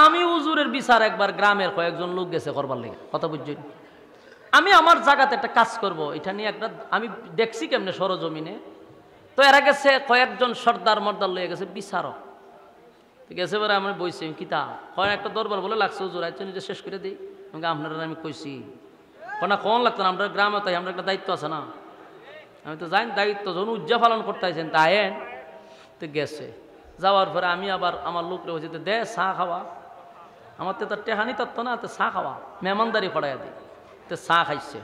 আমি হুজুরের বিচার একবার গ্রামের কয়েকজন লোক গেছে করবার লেগে, কথা বুঝছেন? আমি আমার জায়গাতে একটা কাজ করব, এটা নিয়ে একটা আমি দেখছি কেমনে সরজমিনে। তো এরা গেছে কয়েকজন সর্দার মর্দার লয়ে গেছে বিচারক, ঠিক আছে? এবারে আমি বইছি কিতা কয় একটা দরবার বলে লাগছে হুজুর আইতে নিজে শেষ করে দিই। আপনারা আমি কইছি না কোন লাগতো না, আমরা গ্রামে তাই আমরা একটা দায়িত্ব আছে না, আমি তো জানি দায়িত্ব যখন উজ্জা পালন করতে আইছেন তা আয়েন। তো গেছে, যাওয়ার পরে আমি আবার আমার লোকরে হয়েছে দে চা খাওয়া, আমার তো তার টেহানি তত্ত্ব না, তো চা খাওয়া মেহমানদারি ফড়াইয়া দিই। তো চা খাইছে,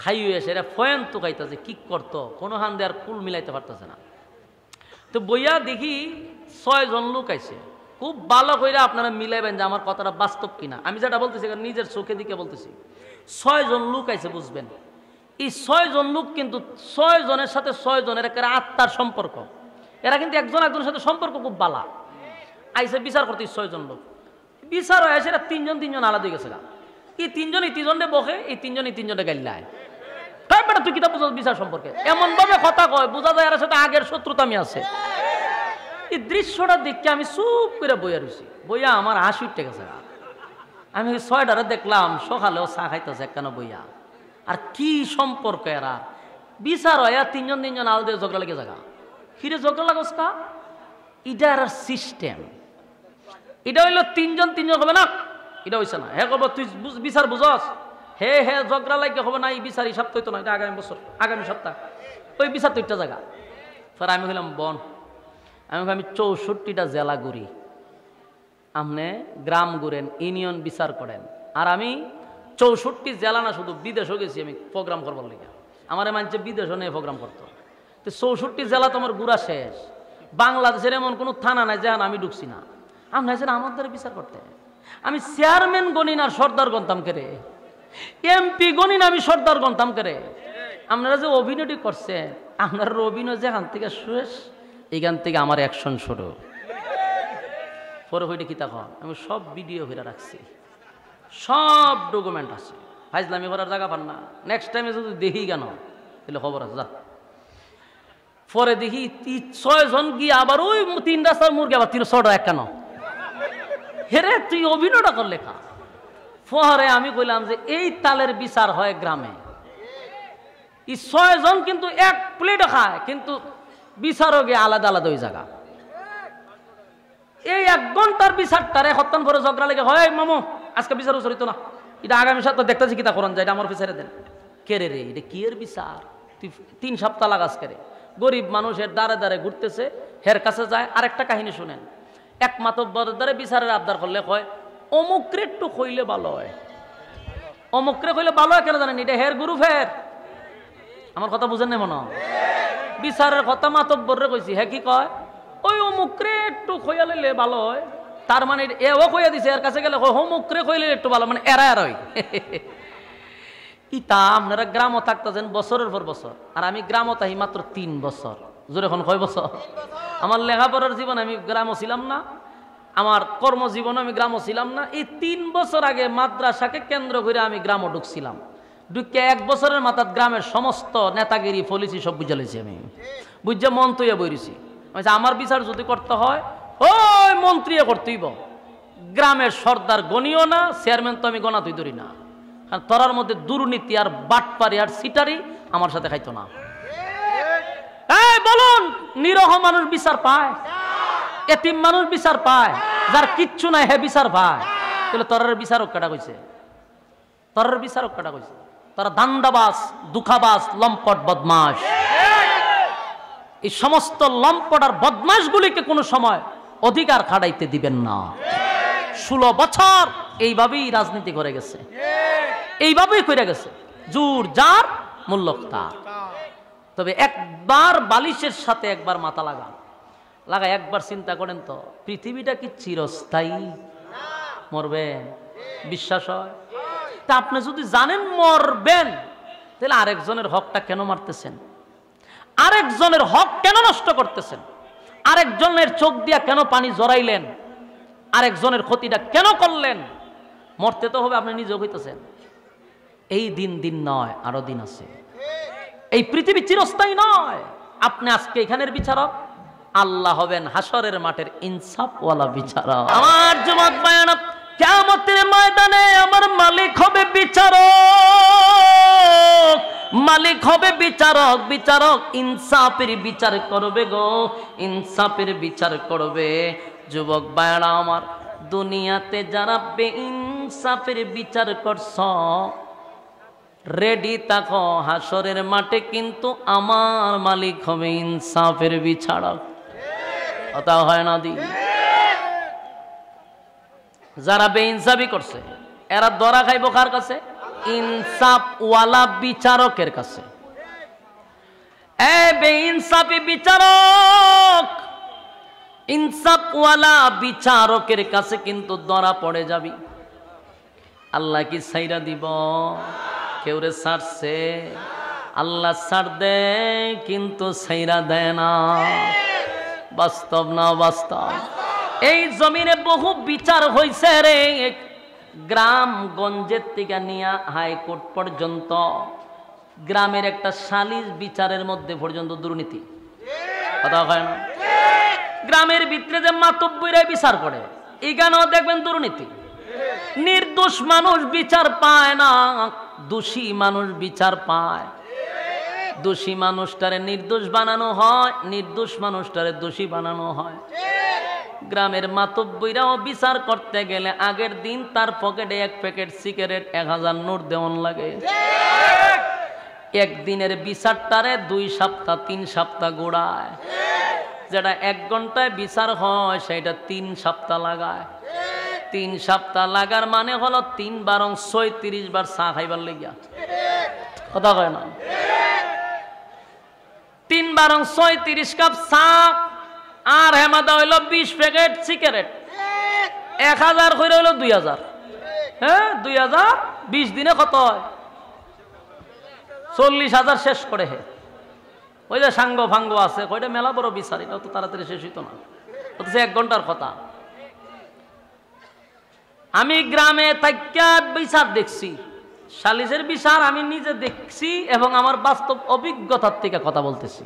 খাইয়ে এসে এরা ফয়েন তো খাইতেছে, কি করতো কোনো হান দেয়ার কুল মিলাইতে পারতেছে না। তো বইয়া দেখি 6 জন লোক আইছে। খুব ভালো করে আপনারা মিলাইবেন যে আমার কথাটা বাস্তব কিনা, আমি যেটা বলতেছি নিজের চোখে দিকে বলতেছি। 6 জন লোক আইছে, বুঝবেন এই 6 জন লোক কিন্তু 6 জনের সাথে 6 জনের একটা আত্মার সম্পর্ক, এরা কিন্তু একজন একজনের সাথে সম্পর্ক খুব বালা। আইসে বিচার করতে 6 জন লোক, বিচার হয়ে আসে এরা 3 জন 3 জন আলাদা হয়ে গেছে। এই 3 জন এই 3 জনে বসে, এই 3 জন এই 3 জনে গাইলায়। হ্যাঁ বেটা তুই কিতাব বুঝো বিচার সম্পর্কে, এমন ভাবে কথা কয় বোঝা যায় এর সাথে আগের শত্রুতা আমি আছে। এই দৃশ্যটা দেখে আমি চুপ করে বইয়া রয়েছি, বইয়া আমার হাসি উঠে গেছে। আমি 6টারে দেখলাম সকালেও চা খাইতেছে কেন বইয়া, আর কি সম্পর্ক এরা। বিচার হয় 3 জন 3 জন আলাদা ঝগড়া লেগে জায়গা, ফিরে ঝগড়া লাগস কা, এটা আর সিস্টেম। এটা হইলো 3 জন 3 জন হবে না, এটা হইছে না। হ্যাঁ করবো তুই বিচার বুঝস, হে হে ঝগড়া লাগে হবে না, এই বিচার এই সপ্তাহ তো না, এটা আগামী বছর আগামী সপ্তাহ ওই বিচার তো একটা জায়গা। ফের আমি হইলাম বন, আমি 64টা জেলা ঘুরি, আপনি গ্রাম ঘুরেন, ইউনিয়ন বিচার করেন, আর আমি 64 জেলা না শুধু বিদেশও গেছি আমি প্রোগ্রাম করবার লেগে। আমার মানছে বিদেশও নিয়ে প্রোগ্রাম করতো। তো 64 জেলা তো আমার ঘুরা শেষ। বাংলাদেশের এমন কোনো থানা নাই যেখানে আমি ঢুকছি না। আপনি আছেন আমার দ্বারা বিচার করতে, আমি চেয়ারম্যান গণিন আর সর্দার গণতাম করে, এমপি গণিন আমি সর্দার গণতাম করে। আপনারা যে অভিনয়টি করছেন, আপনার অভিনয় যেখান থেকে শেষ এখান থেকে আমার অ্যাকশন শুরু। পরে হইলে কি তা আমি সব ভিডিও করে রাখছি, সব ডকুমেন্ট আছে, ফাইজলামি করার জায়গা পান না। নেক্সট টাইমে যদি দেখি কেন তাহলে খবর আছে যা। পরে দেখি 6 জন গিয়ে আবার ওই 3 রাস্তার মুরগি আবার 300টা এক কেন, হেরে তুই অভিনয়টা কর লেখা। পরে আমি কইলাম যে এই তালের বিচার হয় গ্রামে, এই 6 জন কিন্তু এক প্লেটে খায়, কিন্তু বিচারও গিয়ে আলাদা আলাদা ওই জায়গা। এই 1 ঘন্টার বিচারটারে হত্যান পরে ঝগড়া লেগে হয় মামু আজকে বিচার উচরিত না, এটা আগামী সপ্তাহ দেখতেছি কিতা করেন যায়, এটা আমার বিচারে দেন। কেরে রে এটা কি এর বিচার, তুই 3 সপ্তাহ লাগাস কেরে। গরিব মানুষের দ্বারে দ্বারে ঘুরতেছে, হের কাছে যায়। আরেকটা কাহিনী শুনেন, এক মাতব্বরের দ্বারে বিচারের আবদার করলে কয় অমুকরে একটু কইলে ভালো হয়, অমুকরে কইলে ভালো হয় কেন জানেন, এটা হের গুরু ফের। আমার কথা বুঝেন না মনে বিচারের কথা মাতব্বরে কইছি, হ্যাঁ কি কয় ওই অমুকরে একটু খইয়া লইলে ভালো হয়, তার মানে এও কইয়া দিছে এর কাছে গেলে অমুকরে কইলে একটু ভালো, মানে এরা এরাই। ইতা আপনারা গ্রামও থাকতেছেন বছরের পর বছর, আর আমি গ্রামও তাই মাত্র 3 বছর। জোরে এখন কয় বছর? আমার লেখাপড়ার জীবন আমি গ্রামও ছিলাম না, আমার কর্মজীবন আমি গ্রামও ছিলাম না। এই 3 বছর আগে মাদ্রাসাকে কেন্দ্র করে আমি গ্রামও ঢুকছিলাম। ঢুকে 1 বছরের মাথায় গ্রামের সমস্ত নেতাগিরি পলিসি সব বুঝে লেছি আমি, বুঝে মন তৈয়া বইছি। আমার বিচার যদি করতে হয় ওই মন্ত্রী করতেইব, গ্রামের সর্দার গণিও না, চেয়ারম্যান তো আমি গণা তুই ধরি না, কারণ তোরার মধ্যে দুর্নীতি আর বাটপারি আর সিটারি আমার সাথে খাইতো না। এই বলুন নিরহ মানুষ বিচার পায়, এতিম মানুষ বিচার পায়, যার কিচ্ছু নাই হে বিচার পায়। তাহলে তোরার বিচারক কাটা কইছে, তোরার বিচারক কাটা কইছে, তারা দান্দাবাজ দুঃখাবাজ লম্পট বদমাস। এই সমস্ত লম্পট আর বদমাশগুলিকে কোনো সময় অধিকার খাড়াইতে দিবেন না। 16 বছর এইভাবেই রাজনীতি করে গেছে, এইভাবেই করে গেছে, জোর যার মূল্য তার। তবে একবার বালিশের সাথে একবার মাথা লাগা একবার চিন্তা করেন তো, পৃথিবীটা কি চিরস্থায়ী? মরবেন, বিশ্বাস হয়? তা আপনি যদি জানেন মরবেন, তাহলে আরেকজনের হকটা কেন মারতেছেন? আরেকজনের হক কেন নষ্ট করতেছেন? আরেকজনের চোখ দিয়া কেন পানি জড়াইলেন? আরেকজনের ক্ষতিটা কেন করলেন? মরতে তো হবে, আপনি নিজেও হইতেছেন। এই দিন নয়, আরো দিন আছে। এই পৃথিবী চিরস্থায়ী নয়। আপনি আজকে এখানের বিচারক, আল্লাহ হবেন হাসরের মাঠের ইনসাফওয়ালা বিচারক। আমার যুবক ভাইয়েরা, কিয়ামতের ময়দানে আমার মালিক হবে বিচারক, মালিক হবে বিচারক। বিচারক ইনসাফের বিচার করবে গো, ইনসাফের বিচার করবে। যুবক ভাইয়েরা আমার, দুনিয়াতে যারা বেইনসাফের বিচার করছ, রেডি থাকো, হাসরের মাঠে কিন্তু আমার মালিক হবে ইনসাফের বিচারক। কথা হয় না দি? যারা বেইনসাফি করছে এরা ধরা খাইব কার কাছে? ইনসাফওয়ালা বিচারকের কাছে। বেইনসাফি বিচারক, ইনসাফওয়ালা বিচারকের কাছে কিন্তু ধরা পড়ে যাবি। আল্লাহ কি ছাইরা দিব? কেউরে ছাড়ছে? আল্লাহ ছাড় দেয় কিন্তু ছাইরা দেয় না। বাস্তব না বাস্তব? এই জমিনে বহু বিচার হইছে রে, গ্রামগঞ্জের থেকে নিয়ে হাইকোর্ট পর্যন্ত। গ্রামের একটা সালিশ বিচারের মধ্যে পর্যন্ত দুর্নীতি। কথা হয় না? গ্রামের ভিতরে যে মাতব্বইরা বিচার করে, এখানেও দেখবেন দুর্নীতি। নির্দোষ মানুষ বিচার পায় না, দোষী মানুষ বিচার পায়। দোষী মানুষটারে নির্দোষ বানানো হয়, নির্দোষ মানুষটারে দোষী বানানো হয়। গ্রামের মাতব্বইরাও বিচার করতে গেলে আগের দিন তার পকেটে 1 প্যাকেট সিগারেট 1000 নোট দেওয়ান লাগে। একদিনের বিচারটারে 2 সপ্তাহ 3 সপ্তাহ গোড়ায়। যেটা 1 ঘন্টায় বিচার হয় সেটা 3 সপ্তাহ লাগায়। 3 সপ্তাহ লাগার মানে হলো 3 বারং 36 বার চা খাইবার লেগিয়া। কথা কয় না? 3 বারং 36 কাপ চা আর হেমাদা হইল 20 প্যাকেট সিগারেট। 1000 করে হইল 2000। হ্যাঁ 2000 20 দিনে কত হয়? 40,000 শেষ করে। হে ওই যে সাঙ্গ ভাঙ্গ আছে, ওইটা মেলা বড় বিচার, এটা তো তাড়াতাড়ি শেষ হইতো না। অথচ 1 ঘন্টার কথা। আমি গ্রামে থাইকা বিচার দেখছি, সালিসের বিচার আমি নিজে দেখছি এবং আমার বাস্তব অভিজ্ঞতার থেকে কথা বলতেছি।